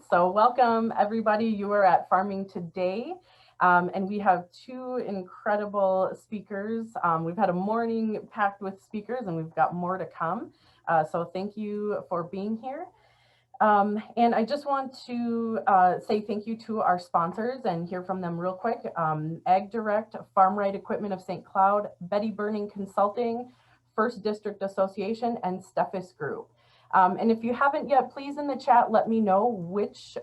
So welcome everybody. You are at Farming Today, and we have two incredible speakers. We've had a morning packed with speakers, and we've got more to come. So thank you for being here. And I just want to say thank you to our sponsors and hear from them real quick. Ag Direct, Farm Right Equipment of St. Cloud, Betty Burning Consulting, First District Association, and Steffes Group. And if you haven't yet, please in the chat, let me know which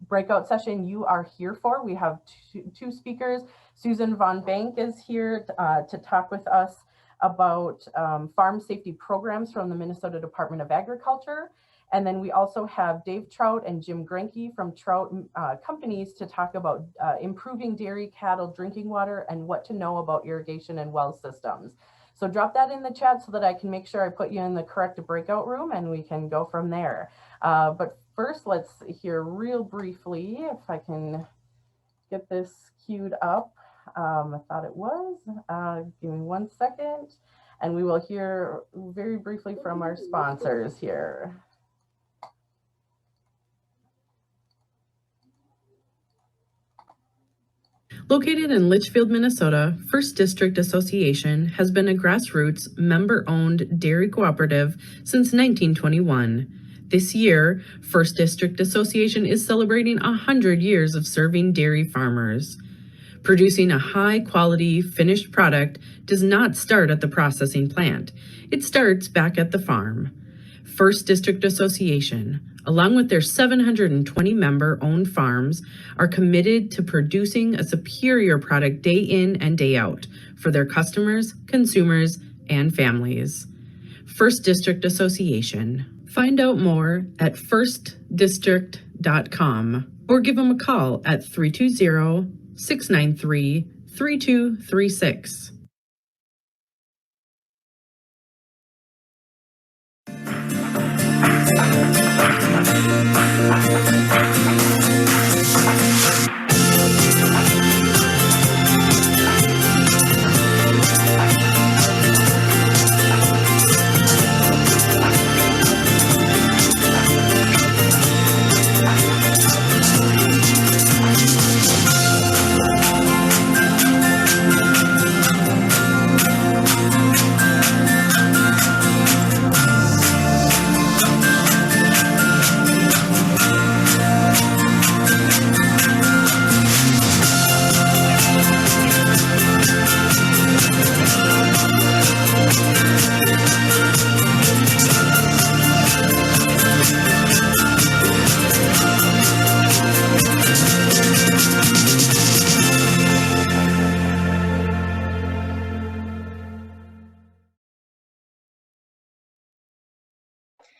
breakout session you are here for. We have two speakers. Susan Von Bank is here to talk with us about farm safety programs from the Minnesota Department of Agriculture. And then we also have Dave Trout and Jim Grenke from Trout Companies to talk about improving dairy cattle drinking water and what to know about irrigation and well systems. So drop that in the chat so that I can make sure I put you in the correct breakout room and we can go from there. But first, let's hear real briefly, if I can get this queued up. I thought it was. Give me 1 second. And we will hear very briefly from our sponsors here. Located in Litchfield, Minnesota, First District Association has been a grassroots, member-owned dairy cooperative since 1921. This year, First District Association is celebrating 100 years of serving dairy farmers. Producing a high-quality, finished product does not start at the processing plant. It starts back at the farm. First District Association, along with their 720 member-owned farms, are committed to producing a superior product day in and day out for their customers, consumers, and families. First District Association. Find out more at firstdistrict.com or give them a call at 320-693-3236.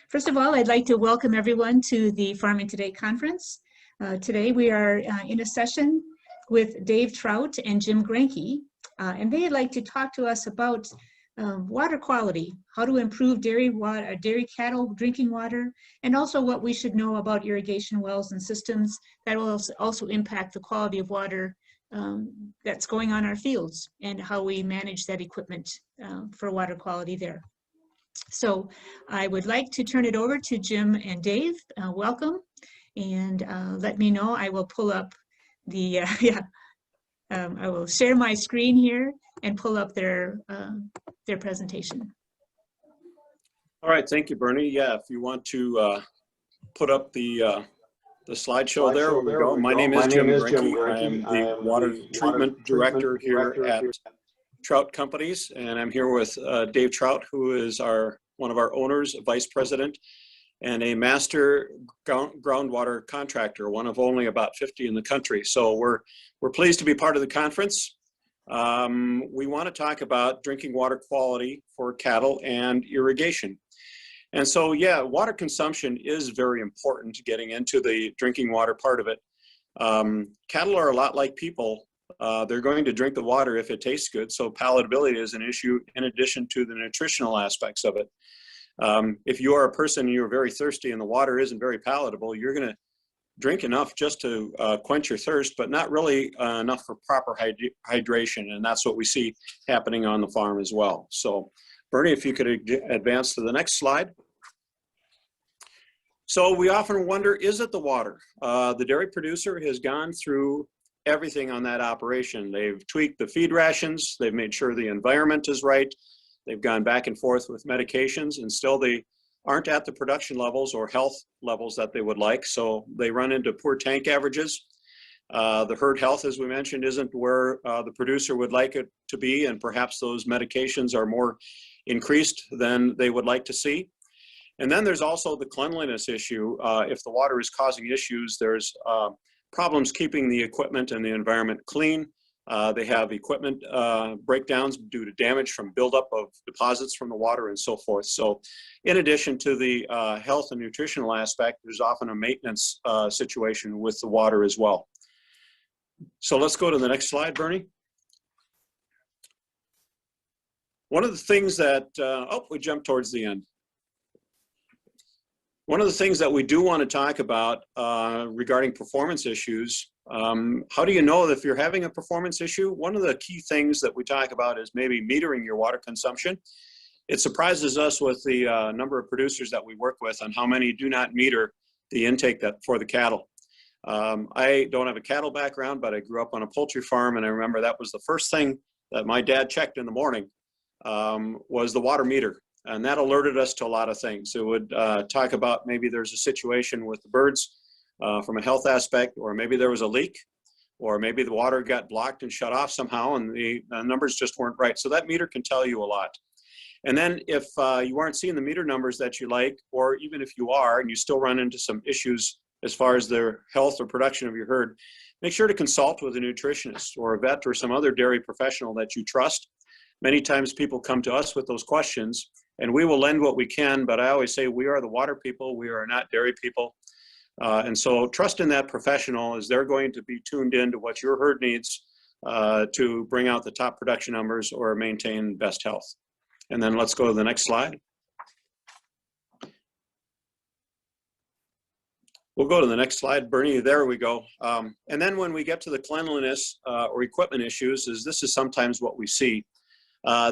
First of all, I'd like to welcome everyone to the Farming Today conference. Today we are in a session with Dave Trout and Jim Grenke, and they'd like to talk to us about water quality, how to improve dairy cattle drinking water, and also what we should know about irrigation wells and systems that will also impact the quality of water that's going on our fields and how we manage that equipment for water quality there. So I would like to turn it over to Jim and Dave. Welcome, and let me know. I will pull up the, I will share my screen here and pull up their presentation. All right, thank you, Bernie. Yeah, if you want to put up the slideshow there, we go. My name is Jim Grenke. I am the Water Treatment Director here at Trout Companies, and I'm here with Dave Trout, who is one of our owners, vice president, and a master groundwater contractor, one of only about 50 in the country. So we're pleased to be part of the conference. We want to talk about drinking water quality for cattle and irrigation. And so, yeah, water consumption is very important to getting into the drinking water part of it. Cattle are a lot like people. They're going to drink the water if it tastes good. So palatability is an issue in addition to the nutritional aspects of it. If you are a person and you're very thirsty and the water isn't very palatable, you're going to drink enough just to quench your thirst, but not really enough for proper hydration. And that's what we see happening on the farm as well. So Bernie, if you could advance to the next slide. So we often wonder, is it the water? The dairy producer has gone through everything on that operation. They've tweaked the feed rations. They've made sure the environment is right. They've gone back and forth with medications, and still they aren't at the production levels or health levels that they would like. So they run into poor tank averages. The herd health, as we mentioned, isn't where the producer would like it to be, and perhaps those medications are more increased than they would like to see. And then there's also the cleanliness issue. If the water is causing issues, there's problems keeping the equipment and the environment clean. They have equipment breakdowns due to damage from buildup of deposits from the water and so forth. So in addition to the health and nutritional aspect, there's often a maintenance situation with the water as well. So let's go to the next slide, Bernie. One of the things that, we jumped towards the end. One of the things that we do want to talk about regarding performance issues, how do you know if you're having a performance issue? One of the key things that we talk about is maybe metering your water consumption. It surprises us with the number of producers that we work with on how many do not meter the intake for the cattle. I don't have a cattle background, but I grew up on a poultry farm, and I remember that was the first thing that my dad checked in the morning was the water meter. And that alerted us to a lot of things. It would talk about maybe there's a situation with the birds from a health aspect, or maybe there was a leak, or maybe the water got blocked and shut off somehow and the numbers just weren't right. So that meter can tell you a lot. And then if you aren't seeing the meter numbers that you like, or even if you are and you still run into some issues as far as the health or production of your herd, make sure to consult with a nutritionist or a vet or some other dairy professional that you trust. Many times people come to us with those questions, and we will lend what we can, but I always say we are the water people, we are not dairy people. And so trust in that professional, as they're going to be tuned in to what your herd needs to bring out the top production numbers or maintain best health. And then let's go to the next slide. We'll go to the next slide, Bernie. There we go. And then when we get to the cleanliness or equipment issues, this is sometimes what we see.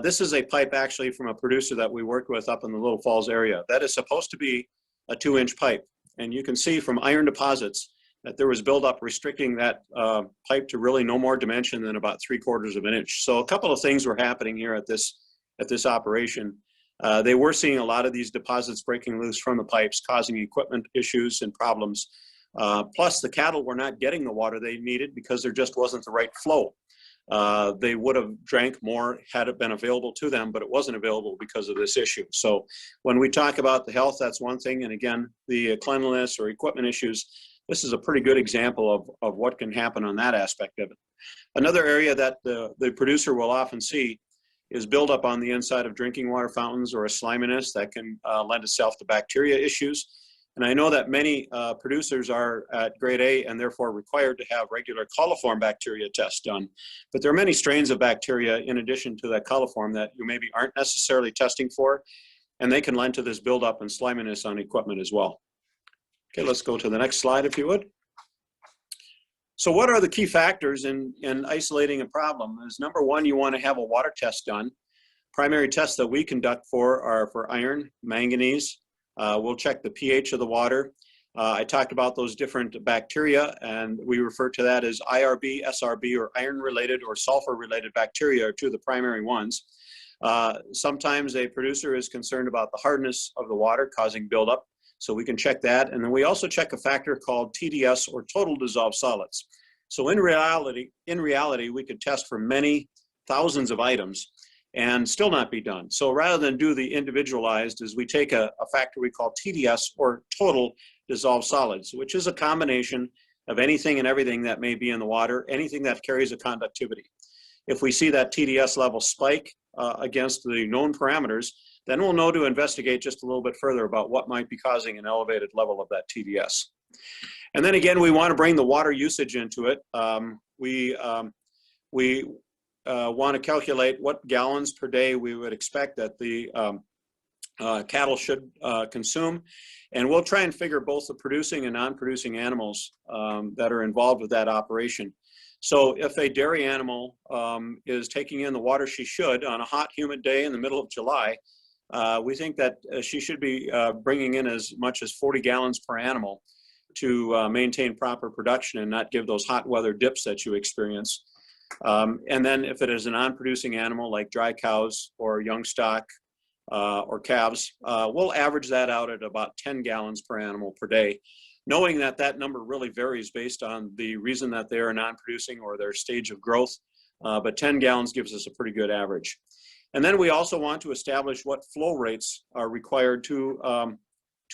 This is a pipe actually from a producer that we worked with up in the Little Falls area. That is supposed to be a 2-inch pipe. And you can see from iron deposits that there was buildup restricting that pipe to really no more dimension than about 3/4 of an inch. So a couple of things were happening here at this operation. They were seeing a lot of these deposits breaking loose from the pipes, causing equipment issues and problems. Plus the cattle were not getting the water they needed because there just wasn't the right flow. They would have drank more had it been available to them, but it wasn't available because of this issue. So when we talk about the health, that's one thing. And again, the cleanliness or equipment issues, this is a pretty good example of what can happen on that aspect of it. Another area that the producer will often see is buildup on the inside of drinking water fountains or a sliminess that can lend itself to bacteria issues. And I know that many producers are at grade A and therefore required to have regular coliform bacteria tests done. But there are many strains of bacteria in addition to that coliform that you maybe aren't necessarily testing for, and they can lend to this buildup and sliminess on equipment as well. Okay, let's go to the next slide if you would. So what are the key factors in isolating a problem? Is number one, you want to have a water test done. Primary tests that we conduct are for iron, manganese. We'll check the pH of the water. I talked about those different bacteria, and we refer to that as IRB, SRB, or iron-related or sulfur-related bacteria are two of the primary ones. Sometimes a producer is concerned about the hardness of the water causing buildup, so we can check that. And then we also check a factor called TDS, or total dissolved solids. So in reality, we could test for many thousands of items and still not be done. So rather than do the individualized, is we take a factor we call TDS, or total dissolved solids, which is a combination of anything and everything that may be in the water, anything that carries a conductivity. If we see that TDS level spike against the known parameters, then we'll know to investigate just a little bit further about what might be causing an elevated level of that TDS. And then again, we want to bring the water usage into it. We want to calculate what gallons per day we would expect that the cattle should consume. And we'll try and figure both the producing and non-producing animals that are involved with that operation. So if a dairy animal is taking in the water she should on a hot, humid day in the middle of July, we think that she should be bringing in as much as 40 gallons per animal to maintain proper production and not give those hot weather dips that you experience. And then if it is a non-producing animal like dry cows or young stock or calves, we'll average that out at about 10 gallons per animal per day, knowing that that number really varies based on the reason that they are non-producing or their stage of growth. But 10 gallons gives us a pretty good average. And then we also want to establish what flow rates are required to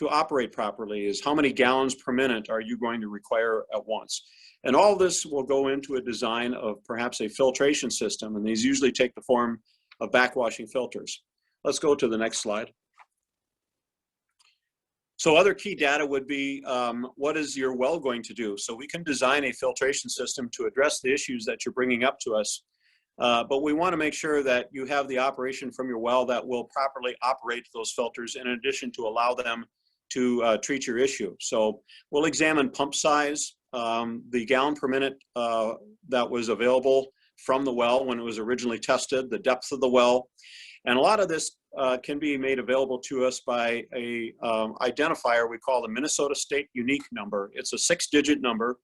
operate properly. Is how many gallons per minute are you going to require at once? And all this will go into a design of perhaps a filtration system, and these usually take the form of backwashing filters. Let's go to the next slide. So other key data would be what is your well going to do? So we can design a filtration system to address the issues that you're bringing up to us. But we want to make sure that you have the operation from your well that will properly operate those filters in addition to allow them to treat your issue. So we'll examine pump size, the gallon per minute that was available from the well when it was originally tested, the depth of the well. And a lot of this can be made available to us by a identifier we call the Minnesota State Unique Number. It's a 6-digit number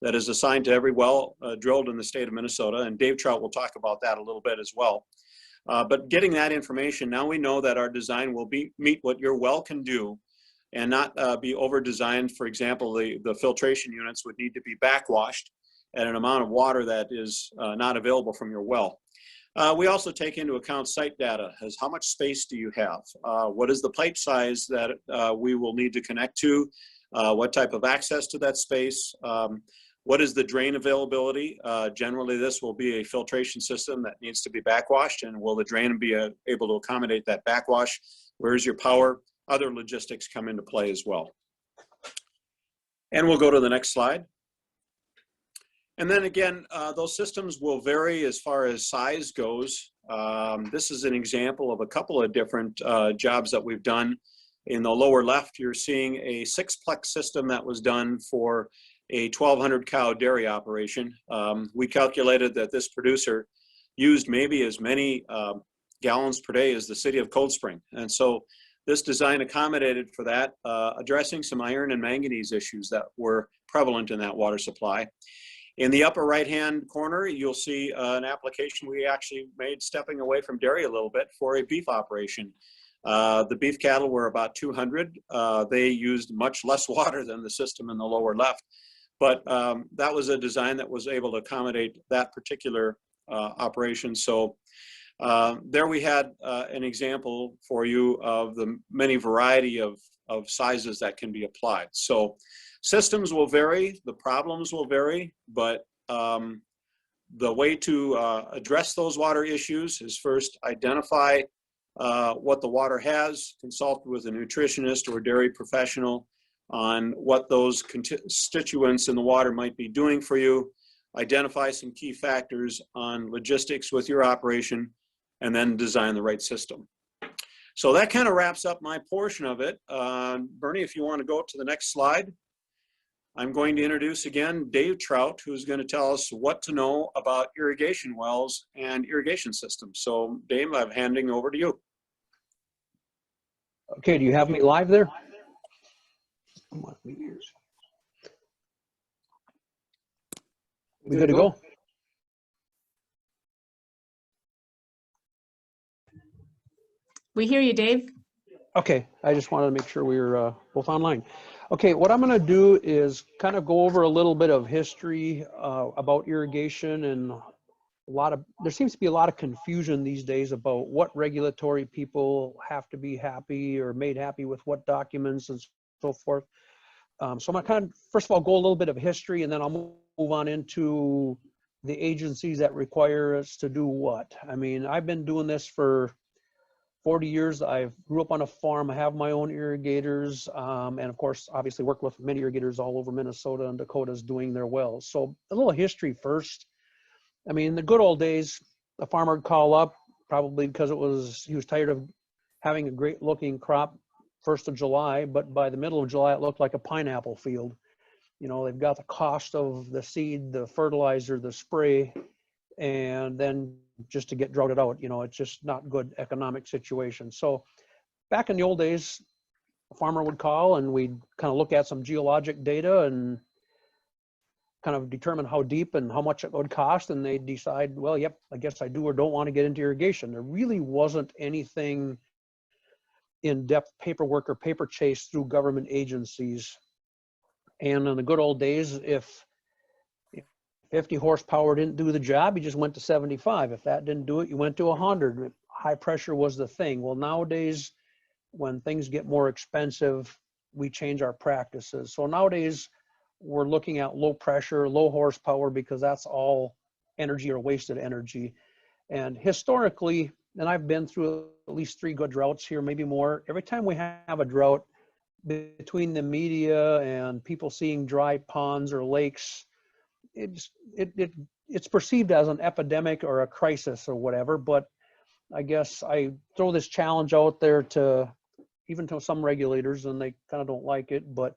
that is assigned to every well drilled in the state of Minnesota, and Dave Trout will talk about that a little bit as well. But getting that information, now we know that our design will meet what your well can do and not be over-designed. For example, the filtration units would need to be backwashed at an amount of water that is not available from your well. We also take into account site data, as how much space do you have? What is the pipe size that we will need to connect to? What type of access to that space? What is the drain availability? Generally, this will be a filtration system that needs to be backwashed, and will the drain be able to accommodate that backwash? Where's your power? Other logistics come into play as well. And we'll go to the next slide. And then again, those systems will vary as far as size goes. This is an example of a couple of different jobs that we've done. In the lower left, you're seeing a 6-plex system that was done for a 1,200 cow dairy operation. We calculated that this producer used maybe as many gallons per day as the city of Cold Spring. And so this design accommodated for that, addressing some iron and manganese issues that were prevalent in that water supply. In the upper right-hand corner, you'll see an application we actually made stepping away from dairy a little bit for a beef operation. The beef cattle were about 200. They used much less water than the system in the lower left. But that was a design that was able to accommodate that particular operation. So there we had an example for you of the many variety of sizes that can be applied. So systems will vary, the problems will vary, but the way to address those water issues is first identify what the water has, consult with a nutritionist or dairy professional on what those constituents in the water might be doing for you, identify some key factors on logistics with your operation, and then design the right system. So that kind of wraps up my portion of it. Bernie, if you want to go to the next slide. I'm going to introduce again Dave Trout, who's going to tell us what to know about irrigation wells and irrigation systems. So Dave, I'm handing over to you. Okay, do you have me live there? We good to go? We hear you, Dave. Okay, I just wanted to make sure we were both online. Okay, what I'm going to do is kind of go over a little bit of history about irrigation, and there seems to be a lot of confusion these days about what regulatory people have to be happy or made happy with what documents and so forth. So I'm going to kind of, first of all, go a little bit of history, and then I'll move on into the agencies that require us to do what. I mean, I've been doing this for 40 years. I grew up on a farm. I have my own irrigators, and of course, obviously worked with many irrigators all over Minnesota and Dakotas doing their wells. So a little history first. I mean, in the good old days, the farmer would call up, probably because he was tired of having a great looking crop 1st of July, but by the middle of July, it looked like a pineapple field. You know, they've got the cost of the seed, the fertilizer, the spray, and then just to get droughted out, you know, it's just not good economic situation. So back in the old days, a farmer would call and we'd kind of look at some geologic data and kind of determine how deep and how much it would cost, and they'd decide, well, yep, I guess I do or don't want to get into irrigation. There really wasn't anything in-depth paperwork or paper chase through government agencies. And in the good old days, if 50 horsepower didn't do the job, you just went to 75. If that didn't do it, you went to 100. High pressure was the thing. Well, nowadays, when things get more expensive, we change our practices. So nowadays, we're looking at low pressure, low horsepower, because that's all energy or wasted energy. And historically, and I've been through at least 3 good droughts here, maybe more. Every time we have a drought, between the media and people seeing dry ponds or lakes, it's perceived as an epidemic or a crisis or whatever. But I guess I throw this challenge out there to even to some regulators, and they kind of don't like it. But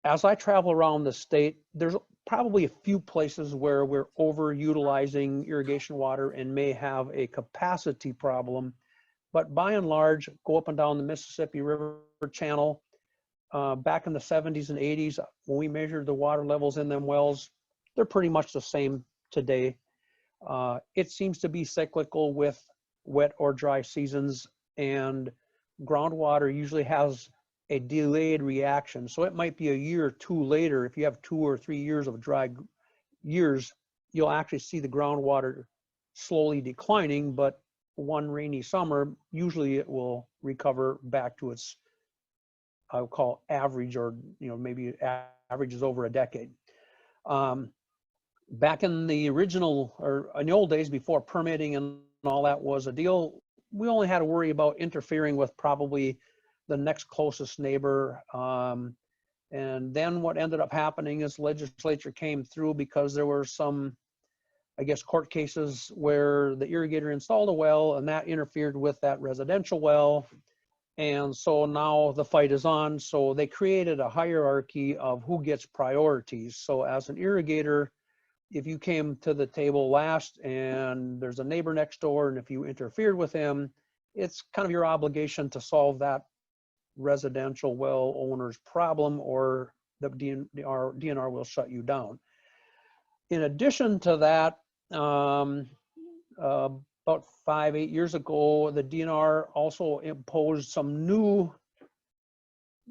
as I travel around the state, there's probably a few places where we're overutilizing irrigation water and may have a capacity problem. But by and large, go up and down the Mississippi River channel. Back in the 70s and 80s, when we measured the water levels in them wells, they're pretty much the same today. It seems to be cyclical with wet or dry seasons, and groundwater usually has a delayed reaction. So it might be a year or 2 later. If you have 2 or 3 years of dry years, you'll actually see the groundwater slowly declining, but one rainy summer, usually it will recover back to its, I would call average, or maybe averages over a decade. Back in the original, or in the old days before permitting and all that was a deal, we only had to worry about interfering with probably the next closest neighbor. And then what ended up happening is legislature came through because there were some, I guess, court cases where the irrigator installed a well and that interfered with that residential well. And so now the fight is on. So they created a hierarchy of who gets priorities. So as an irrigator, if you came to the table last and there's a neighbor next door, and if you interfered with him, it's kind of your obligation to solve that residential well owner's problem, or the DNR will shut you down. In addition to that, about 5-8 years ago, the DNR also imposed some new,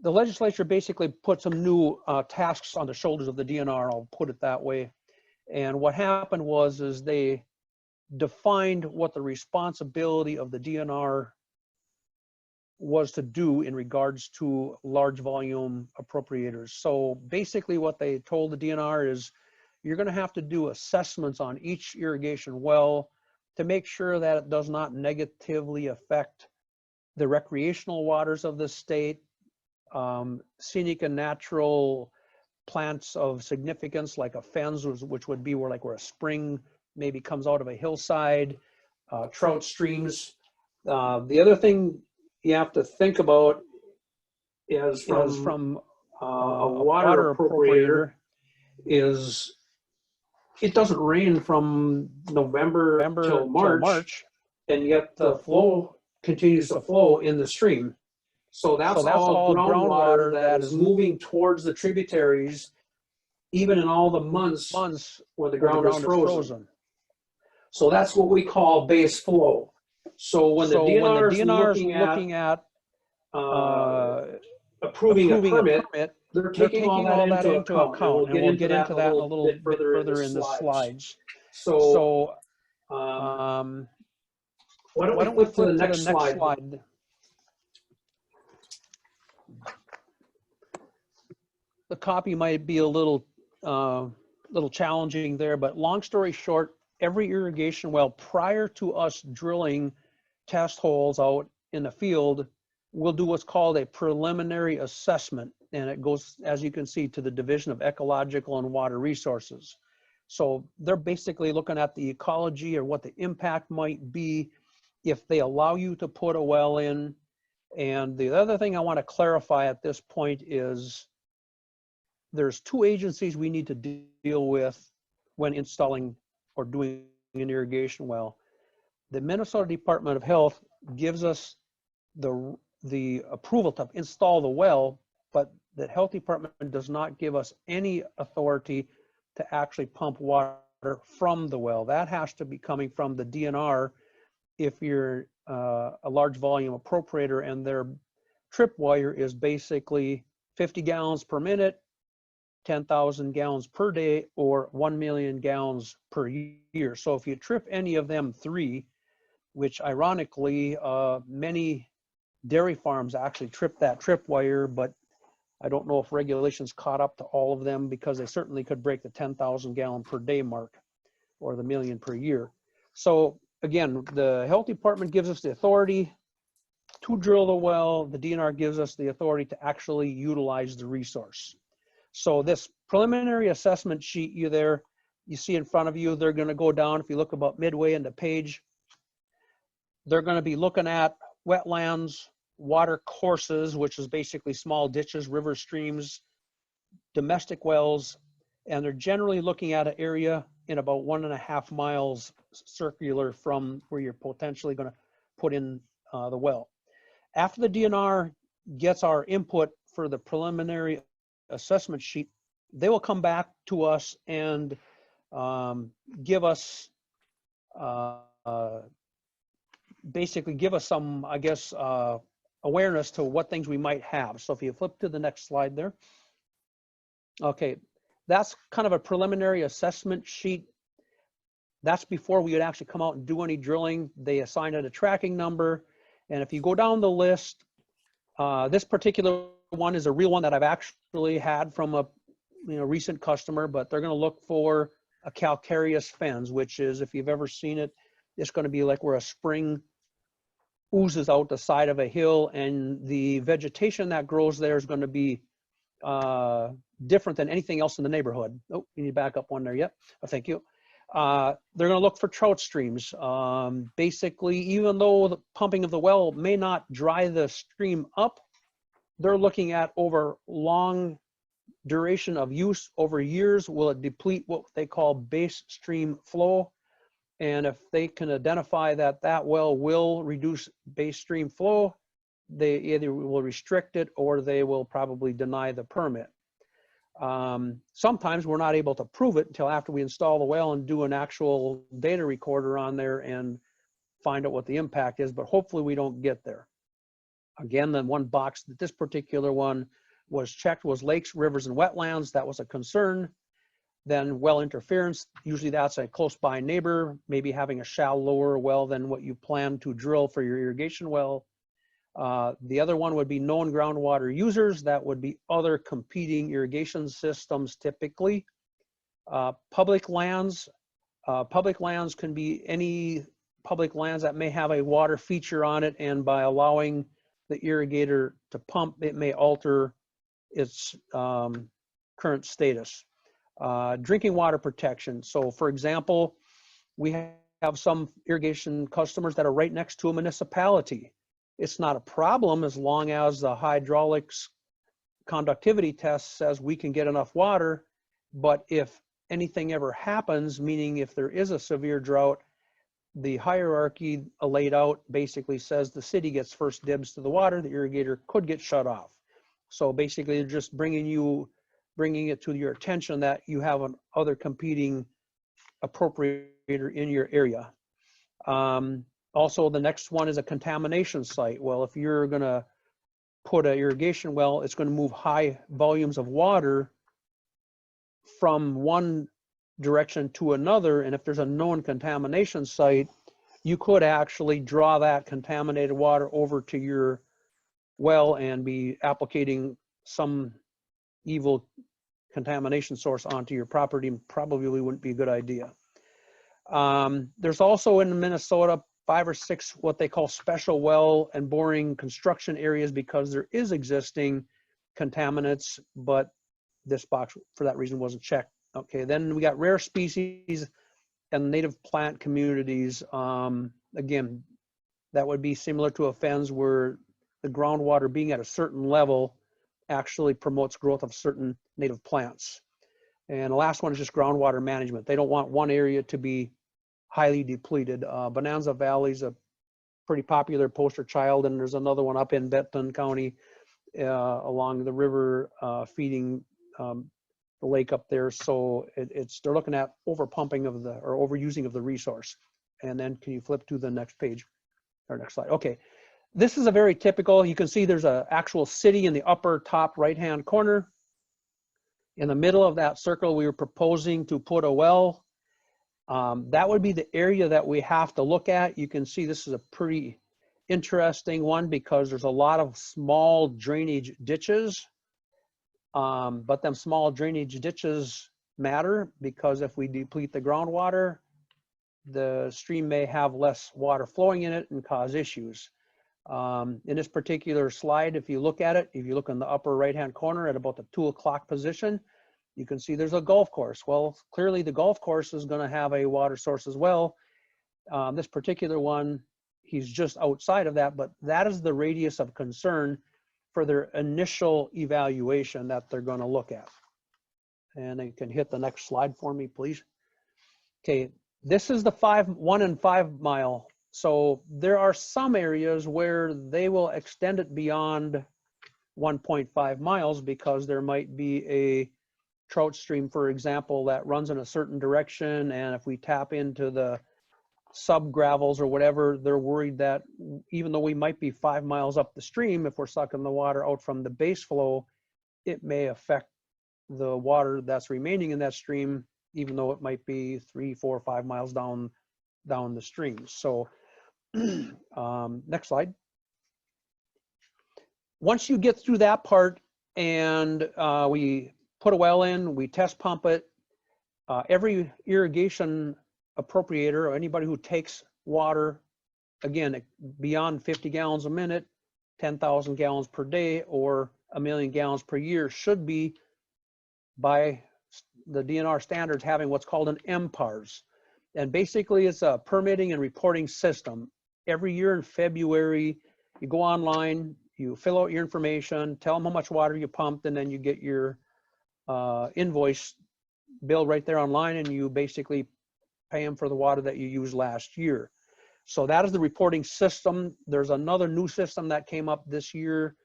the legislature basically put some new tasks on the shoulders of the DNR, I'll put it that way. And what happened is they defined what the responsibility of the DNR was to do in regards to large volume appropriators. So basically what they told the DNR is, you're going to have to do assessments on each irrigation well to make sure that it does not negatively affect the recreational waters of the state, scenic and natural plants of significance like a fens, which would be where a spring maybe comes out of a hillside, trout streams. The other thing you have to think about is from a water appropriator is it doesn't rain from November till March, and yet the flow continues to flow in the stream. So that's all groundwater that is moving towards the tributaries, even in all the months where the ground is frozen. So that's what we call base flow. So when the DNR is looking at approving a permit, they're taking all that into account, and we'll get into that a little bit further in the slides. So why don't we flip to the next slide? The copy might be a little challenging there, but long story short, every irrigation well prior to us drilling test holes out in the field, we'll do what's called a preliminary assessment. And it goes, as you can see, to the Division of Ecological and Water Resources. So they're basically looking at the ecology or what the impact might be if they allow you to put a well in. And the other thing I want to clarify at this point is there's 2 agencies we need to deal with when installing or doing an irrigation well. The Minnesota Department of Health gives us the approval to install the well, but the health department does not give us any authority to actually pump water from the well. That has to be coming from the DNR if you're a large volume appropriator, and their tripwire is basically 50 gallons per minute, 10,000 gallons per day, or 1 million gallons per year. So if you trip any of them three, which ironically many dairy farms actually trip that tripwire, but I don't know if regulations caught up to all of them, because they certainly could break the 10,000 gallon per day mark or the million per year. So again, the health department gives us the authority to drill the well. The DNR gives us the authority to actually utilize the resource. So this preliminary assessment sheet you see in front of you, they're going to go down. If you look about midway in the page, they're going to be looking at wetlands, water courses, which is basically small ditches, river streams, domestic wells, and they're generally looking at an area in about 1.5 miles circular from where you're potentially going to put in the well. After the DNR gets our input for the preliminary assessment sheet, they will come back to us and give us basically give us some, I guess, awareness to what things we might have. So if you flip to the next slide there. Okay, that's kind of a preliminary assessment sheet. That's before we would actually come out and do any drilling. They assign it a tracking number. And if you go down the list, this particular one is a real one that I've actually had from a recent customer, but they're going to look for a calcareous fens, which is, if you've ever seen it, it's going to be like where a spring oozes out the side of a hill, and the vegetation that grows there is going to be different than anything else in the neighborhood. Oh, you need to back up one there. Yep. Oh, thank you. They're going to look for trout streams. Basically, even though the pumping of the well may not dry the stream up, they're looking at over long duration of use, over years, will it deplete what they call base stream flow? And if they can identify that that well will reduce base stream flow, they either will restrict it or they will probably deny the permit. Sometimes we're not able to prove it until after we install the well and do an actual data recorder on there and find out what the impact is, but hopefully we don't get there. Again, the one box that this particular one was checked was lakes, rivers, and wetlands. That was a concern. Then well interference, usually that's a close by neighbor, maybe having a shallower well than what you plan to drill for your irrigation well. The other one would be known groundwater users. That would be other competing irrigation systems typically. Public lands can be any public lands that may have a water feature on it, and by allowing the irrigator to pump, it may alter its current status. Drinking water protection. So for example, we have some irrigation customers that are right next to a municipality. It's not a problem as long as the hydraulics conductivity test says we can get enough water, but if anything ever happens, meaning if there is a severe drought, the hierarchy laid out basically says the city gets first dibs to the water, the irrigator could get shut off. So basically they're just bringing it to your attention that you have an other competing appropriator in your area. Also, the next one is a contamination site. Well, if you're going to put an irrigation well, it's going to move high volumes of water from one direction to another. And if there's a known contamination site, you could actually draw that contaminated water over to your well and be applicating some evil contamination source onto your property. Probably wouldn't be a good idea. There's also in Minnesota 5 or 6 what they call special well and boring construction areas because there is existing contaminants, but this box for that reason wasn't checked. Okay, then we got rare species and native plant communities. Again, that would be similar to a fens where the groundwater being at a certain level actually promotes growth of certain native plants. And the last one is just groundwater management. They don't want one area to be highly depleted. Bonanza Valley is a pretty popular poster child, and there's another one up in Benton County along the river feeding the lake up there. So they're looking at overpumping of the, or overusing of the resource. And then can you flip to the next page or next slide? Okay, this is a very typical, you can see there's an actual city in the upper top right-hand corner. In the middle of that circle, we were proposing to put a well. That would be the area that we have to look at. You can see this is a pretty interesting one because there's a lot of small drainage ditches. But them small drainage ditches matter because if we deplete the groundwater, the stream may have less water flowing in it and cause issues. In this particular slide, if you look at it, if you look in the upper right-hand corner at about the 2 o'clock position, you can see there's a golf course. Well, clearly the golf course is going to have a water source as well. This particular one, he's just outside of that, but that is the radius of concern for their initial evaluation that they're going to look at. And you can hit the next slide for me, please. Okay, this is the 1 and 5 mile. So there are some areas where they will extend it beyond 1.5 miles because there might be a trout stream, for example, that runs in a certain direction. And if we tap into the sub gravels or whatever, they're worried that even though we might be 5 miles up the stream, if we're sucking the water out from the base flow, it may affect the water that's remaining in that stream, even though it might be 3, 4, 5 miles down the stream. So next slide. Once you get through that part and we put a well in, we test pump it, every irrigation appropriator or anybody who takes water, again, beyond 50 gallons a minute, 10,000 gallons per day, or 1 million gallons per year should be, by the DNR standards, having what's called an MPARS. And basically it's a permitting and reporting system. Every year in February, you go online, you fill out your information, tell them how much water you pumped, and then you get your invoice bill right there online, and you basically pay them for the water that you used last year. So that is the reporting system. There's another new system that came up this year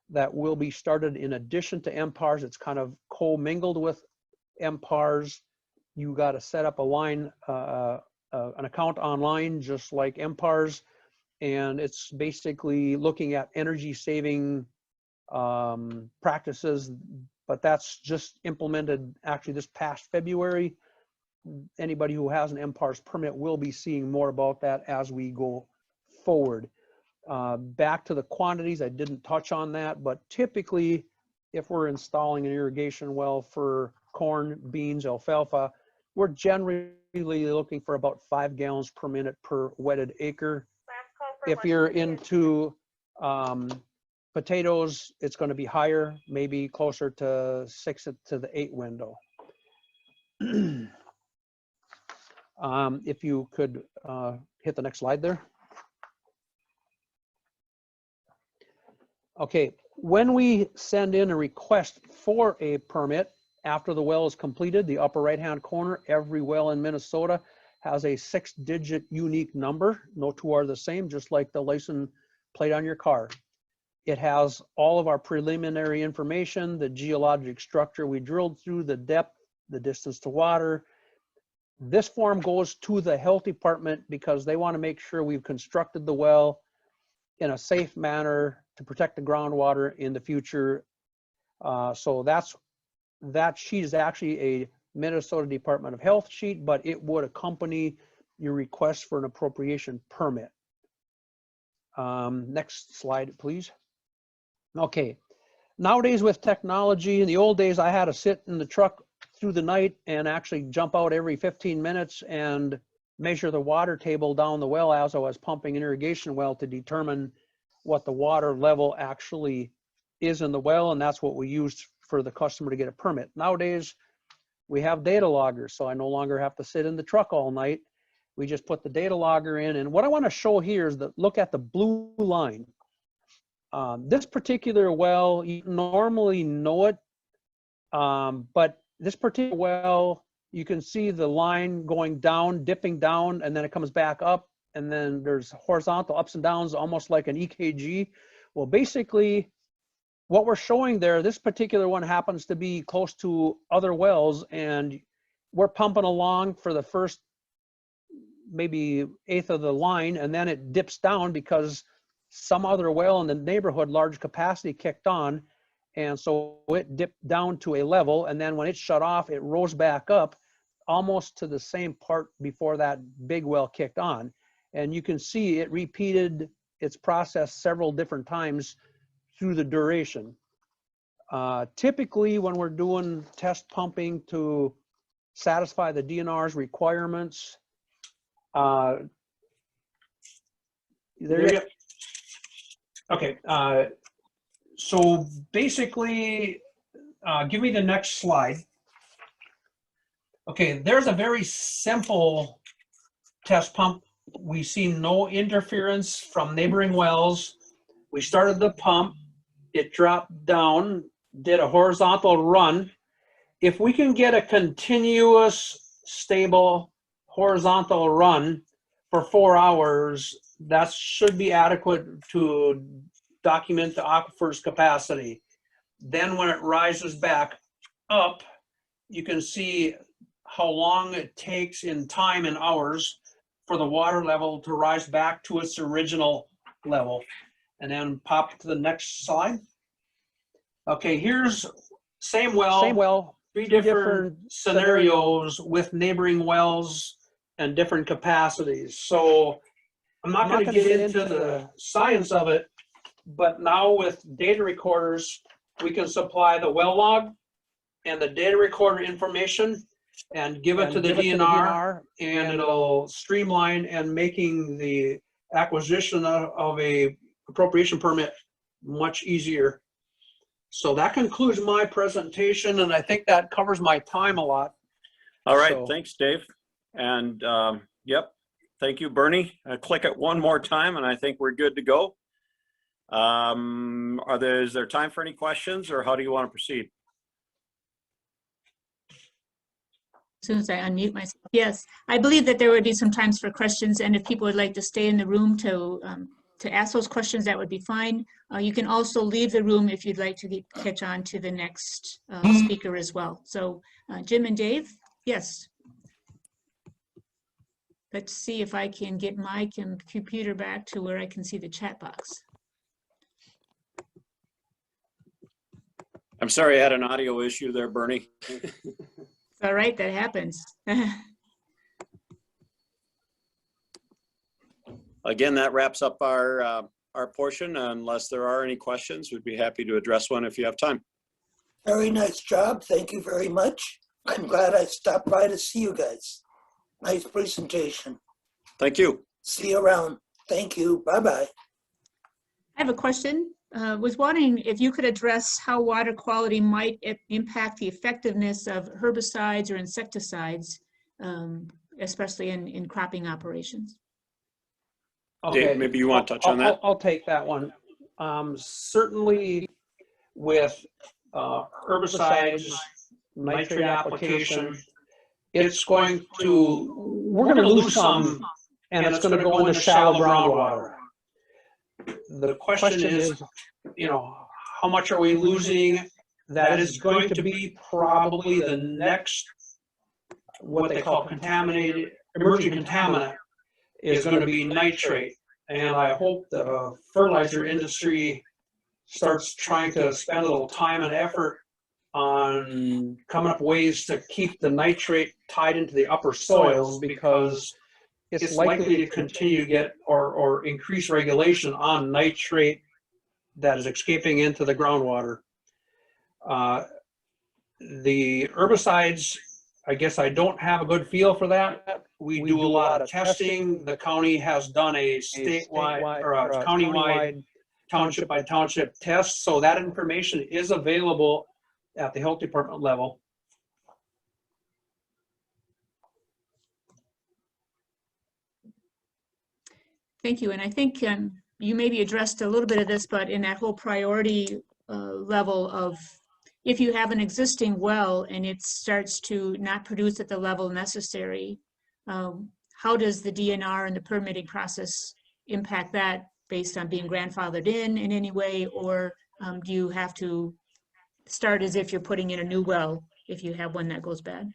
that will be started in addition to MPARS. It's kind of co-mingled with MPARS. You got to set up a line, an account online, just like MPARS. And it's basically looking at energy saving practices, but that's just implemented actually this past February. Anybody who has an MPARS permit will be seeing more about that as we go forward. Back to the quantities, I didn't touch on that, but typically if we're installing an irrigation well for corn, beans, alfalfa, we're generally looking for about 5 gallons per minute per wetted acre. If you're into potatoes, it's going to be higher, maybe closer to 6 to the 8 window. If you could hit the next slide there. Okay, when we send in a request for a permit after the well is completed, the upper right-hand corner, every well in Minnesota has a 6-digit unique number. No two are the same, just like the license plate on your car. It has all of our preliminary information, the geologic structure we drilled through, the depth, the distance to water. This form goes to the health department because they want to make sure we've constructed the well in a safe manner to protect the groundwater in the future. So that sheet is actually a Minnesota Department of Health sheet, but it would accompany your request for an appropriation permit. Next slide, please. Okay, nowadays with technology, in the old days I had to sit in the truck through the night and actually jump out every 15 minutes and measure the water table down the well as I was pumping an irrigation well to determine what the water level actually is in the well, and that's what we used for the customer to get a permit. Nowadays, we have data loggers, so I no longer have to sit in the truck all night. We just put the data logger in, and what I want to show here is that look at the blue line. This particular well, you normally know it, but this particular well, you can see the line going down, dipping down, and then it comes back up. and then there's horizontal ups and downs, almost like an EKG. Well, basically, what we're showing there, this particular one happens to be close to other wells, and we're pumping along for the first maybe eighth of the line, and then it dips down because some other well in the neighborhood, large capacity, kicked on, and so it dipped down to a level, and then when it shut off, it rose back up almost to the same part before that big well kicked on. And you can see it repeated its process several different times through the duration. Typically, when we're doing test pumping to satisfy the DNR's requirements, there you go. Okay, so basically, give me the next slide. Okay, there's a very simple test pump. We see no interference from neighboring wells. We started the pump, it dropped down, did a horizontal run. If we can get a continuous, stable, horizontal run for 4 hours, that should be adequate to document the aquifer's capacity. Then when it rises back up, you can see how long it takes in time and hours for the water level to rise back to its original level. And then pop to the next slide. Okay, here's same well, three different scenarios with neighboring wells and different capacities. So I'm not going to get into the science of it, but now with data recorders, we can supply the well log and the data recorder information and give it to the DNR, and it'll streamline and making the acquisition of a appropriation permit much easier. So that concludes my presentation, and I think that covers my time a lot. All right, So, thanks, Dave. And yep, thank you, Bernie. Click it one more time, and I think we're good to go. Is there time for any questions, or how do you want to proceed? As soon as I unmute myself. Yes, I believe that there would be some times for questions, and if people would like to stay in the room to ask those questions, that would be fine. You can also leave the room if you'd like to catch on to the next speaker as well. So Jim and Dave, yes. Let's see if I can get my computer back to where I can see the chat box. I'm sorry I had an audio issue there, Bernie. All right, that happens. Again, that wraps up our portion. Unless there are any questions, we'd be happy to address one if you have time. Very nice job. Thank you very much. I'm glad I stopped by to see you guys. Nice presentation. Thank you. See you around. Thank you. Bye-bye. I have a question. Was wondering if you could address how water quality might impact the effectiveness of herbicides or insecticides, especially in cropping operations. okay, Dave, maybe you want to touch on that? I'll take that one. Certainly with herbicides, nitrate application, it's going to, we're going to lose some, and it's going to go into shallow groundwater. The question is, you know, how much are we losing? That is going to be probably the next, what they call contaminated, emerging contaminant, is going to be nitrate. And I hope the fertilizer industry starts trying to spend a little time and effort on coming up ways to keep the nitrate tied into the upper soils, because it's likely to continue to get or increase regulation on nitrate that is escaping into the groundwater. The herbicides, I guess I don't have a good feel for that. We do a lot of testing. The county has done a statewide or a countywide township by township test. So that information is available at the health department level. Thank you. And I think you maybe addressed a little bit of this, but in that whole priority level of, if you have an existing well and it starts to not produce at the level necessary, how does the DNR and the permitting process impact that based on being grandfathered in any way, or do you have to start as if you're putting in a new well if you have one that goes bad?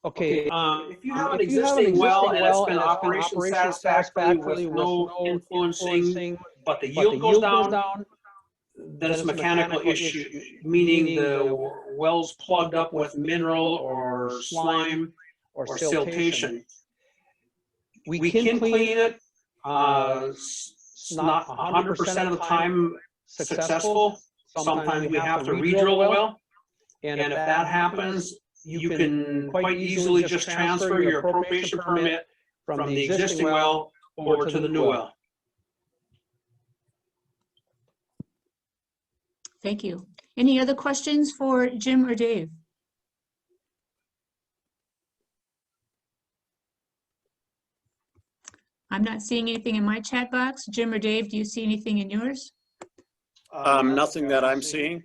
Okay, if you have an existing well and it's been in operation satisfactorily with no influencing, but the yield goes down, then it's a mechanical issue, meaning the well's plugged up with mineral or slime or siltation. We can clean it. It's not 100% of the time successful. Sometimes we have to re-drill the well. And if that happens, you can quite easily just transfer your appropriation permit from the existing well over to the new well. Thank you. Any other questions for Jim or Dave? I'm not seeing anything in my chat box. Jim or Dave, do you see anything in yours? Nothing that I'm seeing.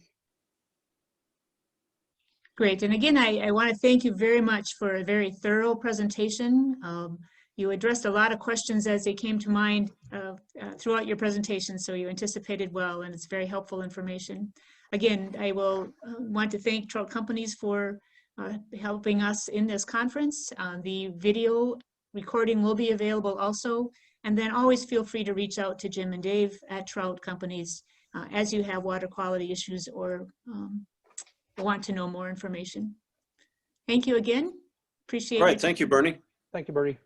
Great. And again, I want to thank you very much for a very thorough presentation. You addressed a lot of questions as they came to mind throughout your presentation, so you anticipated well, and it's very helpful information. Again, I will want to thank Trout Companies for helping us in this conference. The video recording will be available also, and then always feel free to reach out to Jim and Dave at Trout Companies as you have water quality issues or want to know more information. Thank you again. Appreciate it. All right, thank you, Bernie. thank you, Bernie.